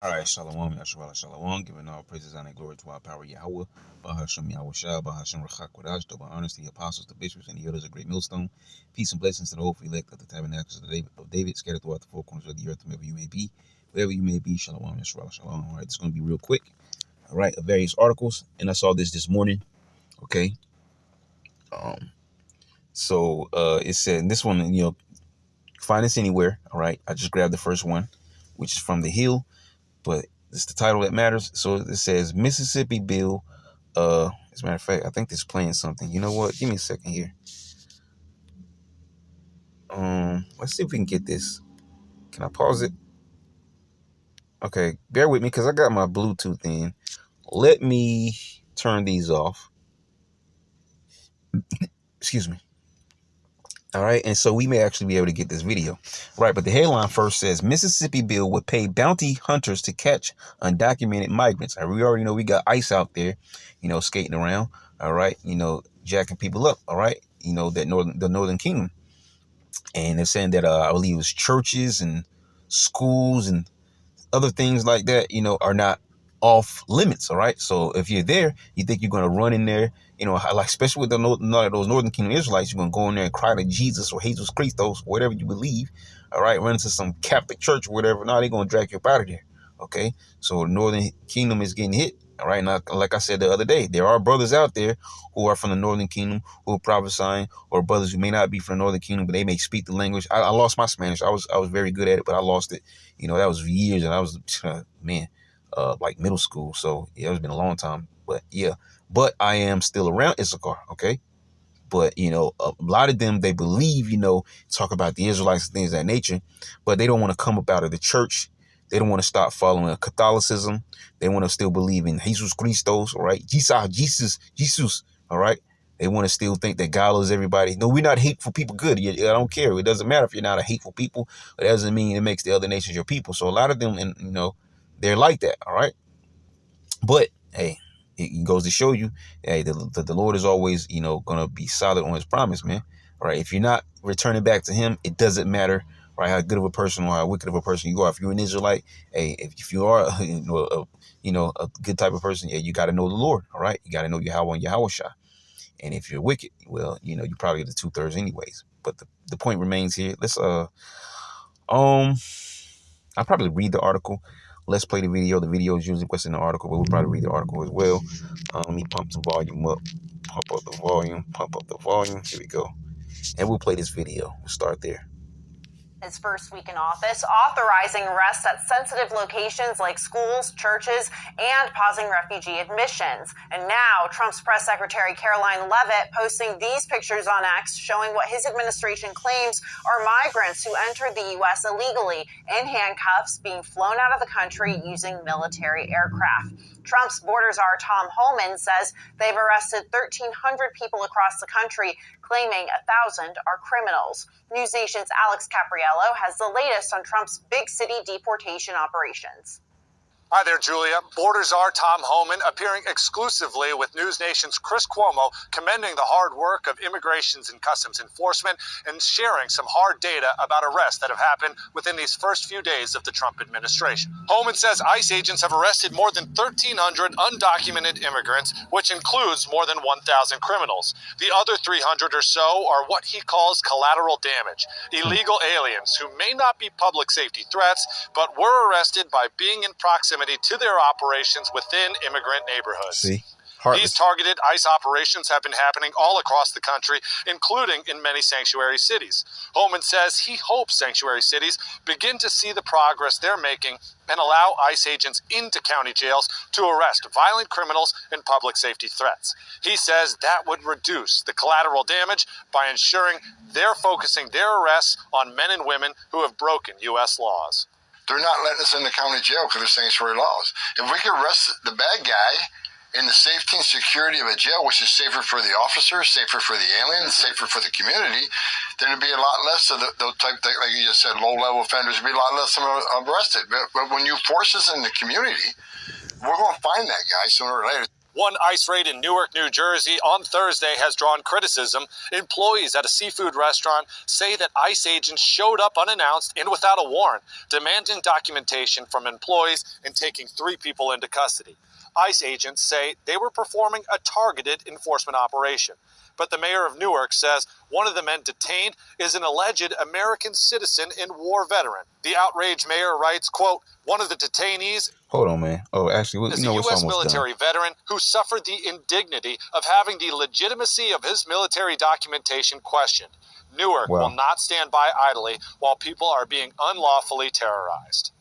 All right, Shalom, Yahshua, Shalom, giving all praises and glory to our power, Yahweh, Bahasham Yahushua, Bahasham Rachakwadash, to our honors, the apostles, the bishops, and the elders of Great Millstone. Peace and blessings to the hopeful elect of the tabernacles of David, scattered throughout the four corners of the earth, wherever you may be. Wherever you may be, Shalom, Yahshua, Shalom. All right, it's going to be real quick. All right, various articles, and I saw this morning, okay? It said, and this one, find this anywhere, all right? I just grabbed the first one, which is from The Hill, but it's the title that matters. So it says Mississippi bill. As a matter of fact, I think this is playing something. You know what? Give me a second here. Let's see if we can get this. Can I pause it? Okay, bear with me because I got my Bluetooth in. Let me turn these off. Excuse me. All right, and so we may actually be able to get this video. Right, but the headline first says Mississippi bill would pay bounty hunters to catch undocumented migrants. We already know we got ICE out there, skating around. All right, jacking people up. All right, that the Northern Kingdom, and they're saying that I believe it was churches and schools and other things like that, are not off limits. All right. So if you're there, you think you're going to run in there, like, especially with those Northern Kingdom Israelites, you're going to go in there and cry to Jesus or Jesus Christos, whatever you believe. All right. Run into some Catholic church or whatever. No, they're going to drag you up out of there. Okay. So Northern Kingdom is getting hit. All right. Now, like I said the other day, there are brothers out there who are from the Northern Kingdom who are prophesying, or brothers who may not be from the Northern Kingdom, but they may speak the language. I lost my Spanish. I was very good at it, but I lost it. That was years, and I was, like middle school. So yeah, it's been a long time. But yeah, but I am still around Issachar. Okay. But, a lot of them, they believe, talk about the Israelites and things of that nature, but they don't want to come up out of the church. They don't want to stop following Catholicism. They want to still believe in Jesus Christos, all right? Jesus, all right? They want to still think that God loves everybody. No, we're not hateful people. Good. I don't care. It doesn't matter if you're not a hateful people. It doesn't mean it makes the other nations your people. So a lot of them, and they're like that, all right? But, hey, it goes to show you, hey, the Lord is always, going to be solid on his promise, man. All right. If you're not returning back to him, it doesn't matter, right, how good of a person or how wicked of a person you are. If you're an Israelite, hey, if you are, a good type of person, yeah, you got to know the Lord. All right. You got to know Yahweh and Yahushua. And if you're wicked, well, you probably get the 2/3 anyways. But the point remains here. I'll probably read the article. Let's play the video. The video is usually what's in the article, but we'll probably read the article as well. Let me pump some volume up. Pump up the volume. Here we go. And we'll play this video. We'll start there. His first week in office, authorizing arrests at sensitive locations like schools, churches, and pausing refugee admissions. And now, Trump's press secretary Caroline Leavitt posting these pictures on X showing what his administration claims are migrants who entered the U.S. illegally in handcuffs being flown out of the country using military aircraft. Trump's border czar Tom Homan says they've arrested 1,300 people across the country, claiming 1,000 are criminals. NewsNation's Alex Capriello has the latest on Trump's big city deportation operations. Hi there, Julia. Border czar Tom Homan appearing exclusively with News Nation's Chris Cuomo, commending the hard work of Immigrations and Customs Enforcement and sharing some hard data about arrests that have happened within these first few days of the Trump administration. Homan says ICE agents have arrested more than 1,300 undocumented immigrants, which includes more than 1,000 criminals. The other 300 or so are what he calls collateral damage, illegal aliens who may not be public safety threats, but were arrested by being in proximity to their operations within immigrant neighborhoods. These targeted ICE operations have been happening all across the country, including in many sanctuary cities. Homan says he hopes sanctuary cities begin to see the progress they're making and allow ICE agents into county jails to arrest violent criminals and public safety threats. He says that would reduce the collateral damage by ensuring they're focusing their arrests on men and women who have broken U.S. laws. They're not letting us in the county jail because of sanctuary laws. If we could arrest the bad guy in the safety and security of a jail, which is safer for the officer, safer for the aliens, safer for the community, then there'd be a lot less of those type, like you just said, low-level offenders. There'd be a lot less of them arrested. But when you force us in the community, we're going to find that guy sooner or later. One ICE raid in Newark, New Jersey on Thursday has drawn criticism. Employees at a seafood restaurant say that ICE agents showed up unannounced and without a warrant, demanding documentation from employees and taking 3 people into custody. ICE agents say they were performing a targeted enforcement operation. But the mayor of Newark says one of the men detained is an alleged American citizen and war veteran. The outraged mayor writes, quote, one of the detainees Hold on, man. Oh, actually, is you a know, it's U.S. almost military done. veteran who suffered the indignity of having the legitimacy of his military documentation questioned. Newark Wow. will not stand by idly while people are being unlawfully terrorized.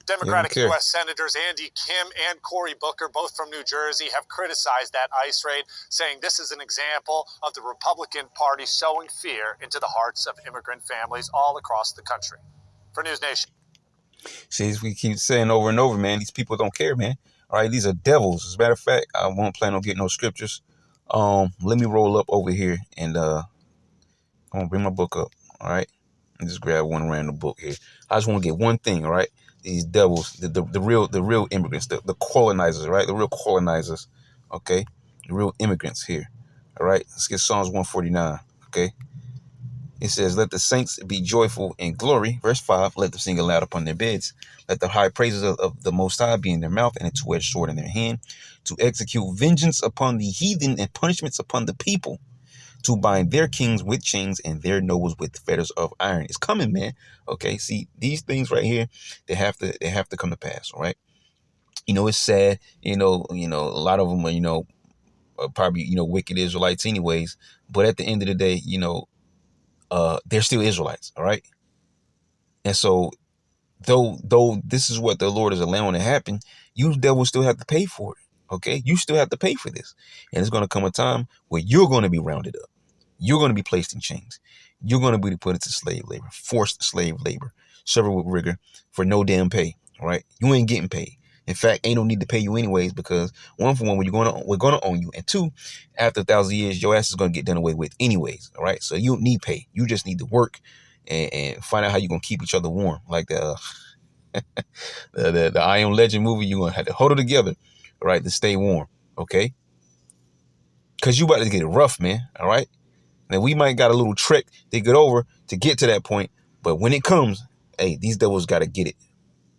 Democratic care. U.S. Senators Andy Kim and Cory Booker, both from New Jersey, have criticized that ICE raid, saying this is an example of the Republican Party sowing fear into the hearts of immigrant families all across the country. For News Nation. See, as we keep saying over and over, man, these people don't care, man. All right, these are devils. As a matter of fact, I won't plan on getting no scriptures. Let me roll up over here and I'm gonna bring my book up. All right, and just grab one random book here. I just want to get one thing. All right, these devils, the real immigrants, the colonizers, right? The real colonizers. Okay, the real immigrants here. All right, let's get Psalms 149. Okay. It says, let the saints be joyful in glory. Verse 5, let them sing aloud upon their beds. Let the high praises of the Most High be in their mouth and a two-edged sword in their hand, to execute vengeance upon the heathen and punishments upon the people, to bind their kings with chains and their nobles with fetters of iron. It's coming, man. Okay, see, these things right here, they have to come to pass, all right? You know, it's sad. You know, a lot of them are, probably, wicked Israelites anyways. But at the end of the day, they're still Israelites, all right? And so, though this is what the Lord is allowing to happen, you devils still have to pay for it, okay? You still have to pay for this. And it's going to come a time where you're going to be rounded up. You're going to be placed in chains. You're going to be put into slave labor, forced slave labor, served with rigor for no damn pay, all right? You ain't getting paid. In fact, ain't no need to pay you anyways, because one, for one, we're going to own you. And two, after 1,000 years, your ass is going to get done away with anyways. All right. So you don't need pay. You just need to work and find out how you're going to keep each other warm. Like the I Am Legend movie, you're going to have to hold it together, all right, to stay warm. Okay. Because you about to get it rough, man. All right. Now, we might got a little trick to get over to get to that point. But when it comes, hey, these devils got to get it.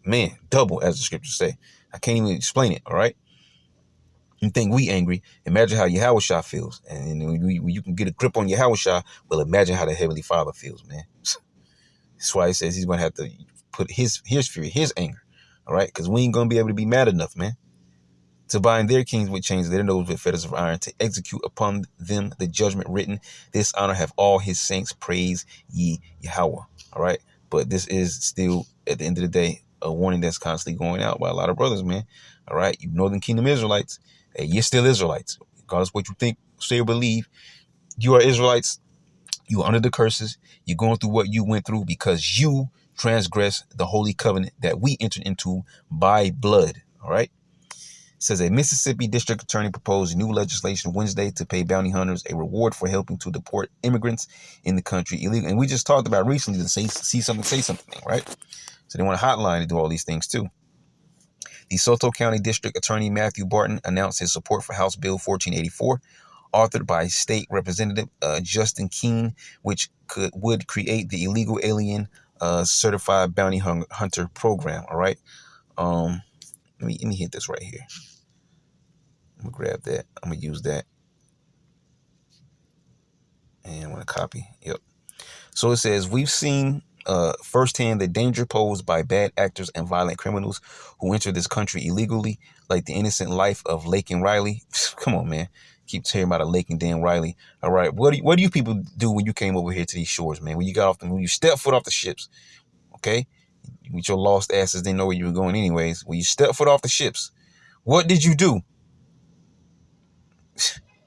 Man, double, as the scriptures say. I can't even explain it, all right? You think we angry, imagine how Yahushua feels. And when you can get a grip on Yahushua, well, imagine how the Heavenly Father feels, man. That's why he says he's going to have to put his fury, his anger, all right? Because we ain't going to be able to be mad enough, man, to bind their kings with chains, their nobles with fetters of iron, to execute upon them the judgment written. This honor have all his saints, praise ye Yahweh, all right? But this is still, at the end of the day, a warning that's constantly going out by a lot of brothers, man. All right, you Northern Kingdom Israelites, hey, you're still Israelites. Regardless of what you think, say, or believe, you are Israelites. You are under the curses. You're going through what you went through because you transgressed the holy covenant that we entered into by blood. All right. It says a Mississippi district attorney proposed new legislation Wednesday to pay bounty hunters a reward for helping to deport immigrants in the country illegally. And we just talked about recently to say something, right? So they want a hotline to do all these things too. DeSoto County District Attorney Matthew Barton announced his support for House Bill 1484, authored by State Representative Justin Keene, which would create the illegal alien certified bounty hunter program. All right. Let me hit this right here. I'm gonna grab that. I'm gonna use that, and I'm gonna copy. Yep. So it says, we've seen firsthand the danger posed by bad actors and violent criminals who enter this country illegally, like the innocent life of Lake and Riley. Come on, man. Keep hearing about a Lake and Dan Riley. All right. What do you people do when you came over here to these shores, man? When you step foot off the ships, okay? With your lost asses, didn't know where you were going anyways. When you step foot off the ships, what did you do?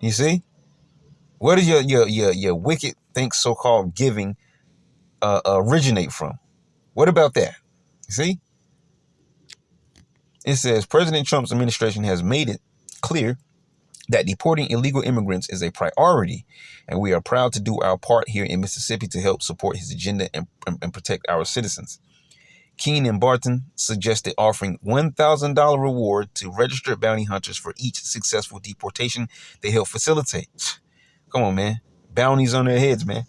You see? Where did your wicked things, so-called giving, originate from? What about that? You see? It says President Trump's administration has made it clear that deporting illegal immigrants is a priority, and we are proud to do our part here in Mississippi to help support his agenda and protect our citizens. Keene and Barton suggested offering $1,000 reward to registered bounty hunters for each successful deportation they help facilitate. Come on, man. Bounties on their heads, man.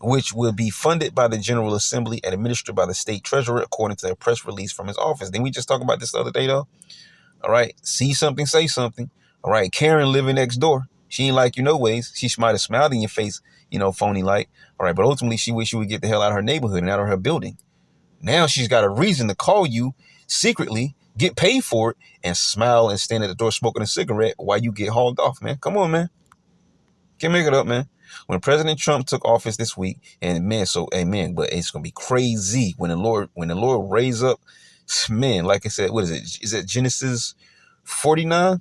Which will be funded by the General Assembly and administered by the state treasurer, according to a press release from his office. Didn't we just talk about this the other day, though? All right. See something, say something. All right. Karen living next door. She ain't like you no ways. She might have smiled in your face, phony like. All right. But ultimately, she wished you would get the hell out of her neighborhood and out of her building. Now she's got a reason to call you secretly, get paid for it, and smile and stand at the door smoking a cigarette while you get hauled off, man. Come on, man. Can't make it up, man. When President Trump took office this week, and man, but it's gonna be crazy when the Lord raise up, man. Like I said, what is it? Is it Genesis 49?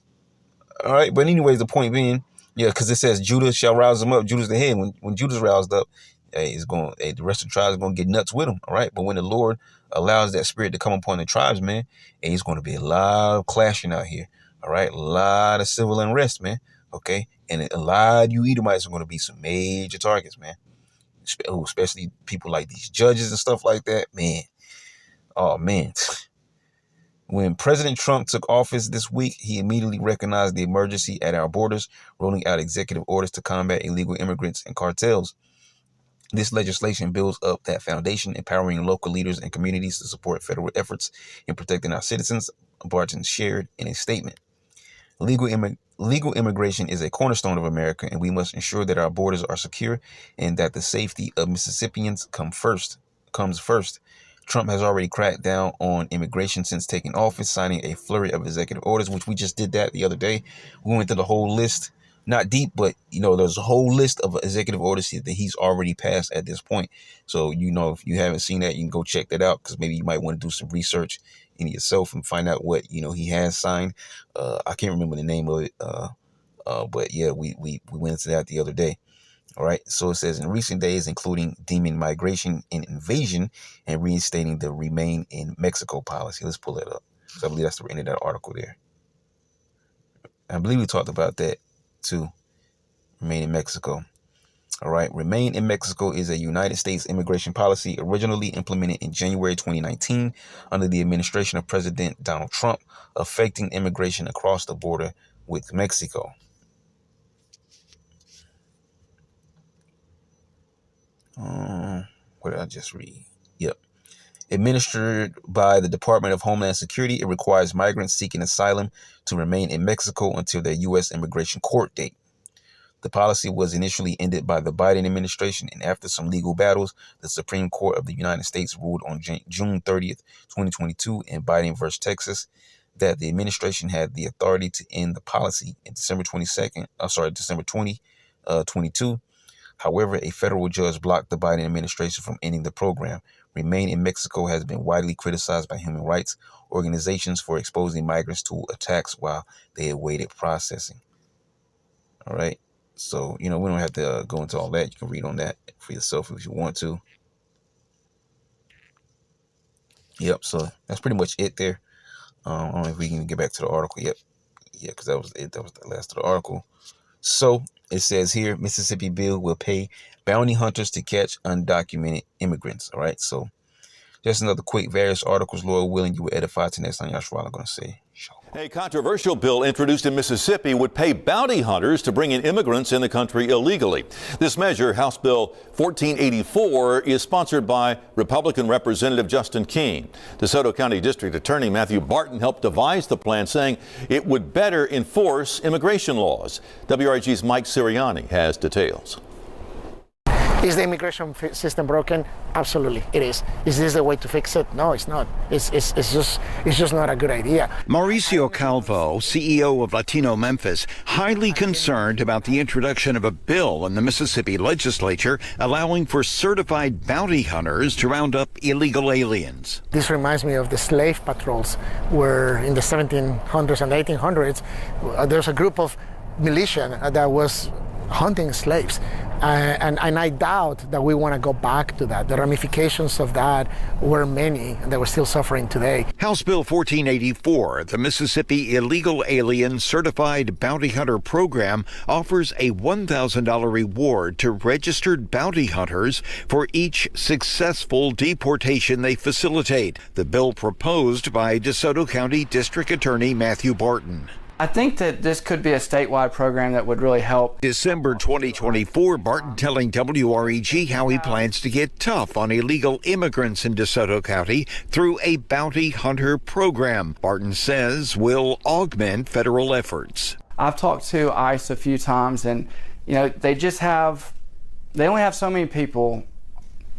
All right, but anyways, the point being, yeah, because it says Judah shall rouse him up. Judah's the head. When Judah's roused up, the rest of the tribes are gonna get nuts with him. All right, but when the Lord allows that spirit to come upon the tribes, man, it's gonna be a lot of clashing out here. All right, a lot of civil unrest, man. Okay, and a lot of you Edomites are going to be some major targets, man. Especially people like these judges and stuff like that, man. Oh, man. When President Trump took office this week, he immediately recognized the emergency at our borders, rolling out executive orders to combat illegal immigrants and cartels. This legislation builds up that foundation, empowering local leaders and communities to support federal efforts in protecting our citizens, Barton shared in a statement. Legal immigration is a cornerstone of America, and we must ensure that our borders are secure and that the safety of Mississippians comes first. Trump has already cracked down on immigration since taking office, signing a flurry of executive orders, which we just did that the other day. We went through the whole list, not deep, but there's a whole list of executive orders that he's already passed at this point. So, if you haven't seen that, you can go check that out, because maybe you might want to do some research in yourself and find out what he has signed. I can't remember the name of it, but yeah, we went into that the other day. All right, so it says in recent days, including deeming migration an invasion and reinstating the Remain in Mexico policy. Let's pull that up, because I believe that's the end of that article there. I believe we talked about that too. Remain in Mexico. All right. Remain in Mexico is a United States immigration policy originally implemented in January 2019 under the administration of President Donald Trump, affecting immigration across the border with Mexico. What did I just read? Yep. Administered by the Department of Homeland Security, it requires migrants seeking asylum to remain in Mexico until their U.S. immigration court date. The policy was initially ended by the Biden administration, and after some legal battles, the Supreme Court of the United States ruled on June 30th, 2022 in Biden versus Texas that the administration had the authority to end the policy in December 2022. However, a federal judge blocked the Biden administration from ending the program. Remain in Mexico has been widely criticized by human rights organizations for exposing migrants to attacks while they awaited processing. All right. So, we don't have to go into all that. You can read on that for yourself if you want to. Yep. So that's pretty much it there. I don't know if we can get back to the article. Yep. Yeah, because that was it. That was the last of the article. So it says here, Mississippi bill will pay bounty hunters to catch undocumented immigrants. All right. So just another quick various articles. Lord willing, you will edify to next time. Yashua, I'm going to say. A controversial bill introduced in Mississippi would pay bounty hunters to bring in immigrants in the country illegally. This measure, House Bill 1484, is sponsored by Republican Representative Justin Keene. DeSoto County District Attorney Matthew Barton helped devise the plan, saying it would better enforce immigration laws. WRG's Mike Sirianni has details. Is the immigration system broken? Absolutely, it is. Is this the way to fix it? No, it's not. It's just not a good idea. Mauricio Calvo, CEO of Latino Memphis, highly concerned about the introduction of a bill in the Mississippi legislature allowing for certified bounty hunters to round up illegal aliens. This reminds me of the slave patrols, where in the 1700s and 1800s, there's a group of militia that was hunting slaves. And I doubt that we want to go back to that. The ramifications of that were many, and they were still suffering today. House Bill 1484, the Mississippi Illegal Alien Certified Bounty Hunter Program, offers a $1,000 reward to registered bounty hunters for each successful deportation they facilitate. The bill proposed by DeSoto County District Attorney Matthew Barton. I think that this could be a statewide program that would really help. December 2024, Barton telling WREG how he plans to get tough on illegal immigrants in DeSoto County through a bounty hunter program. Barton says will augment federal efforts. I've talked to ICE a few times, and they only have so many people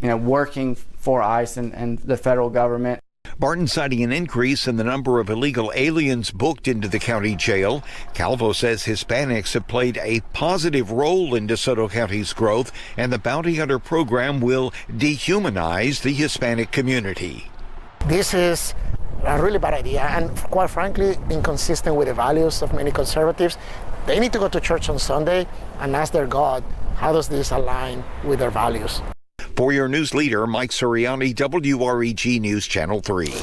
working for ICE and the federal government. Barton citing an increase in the number of illegal aliens booked into the county jail. Calvo says Hispanics have played a positive role in DeSoto County's growth, and the bounty hunter program will dehumanize the Hispanic community. This is a really bad idea, and quite frankly, inconsistent with the values of many conservatives. They need to go to church on Sunday and ask their God, how does this align with their values? For your news leader, Mike Suriani, WREG News Channel 3.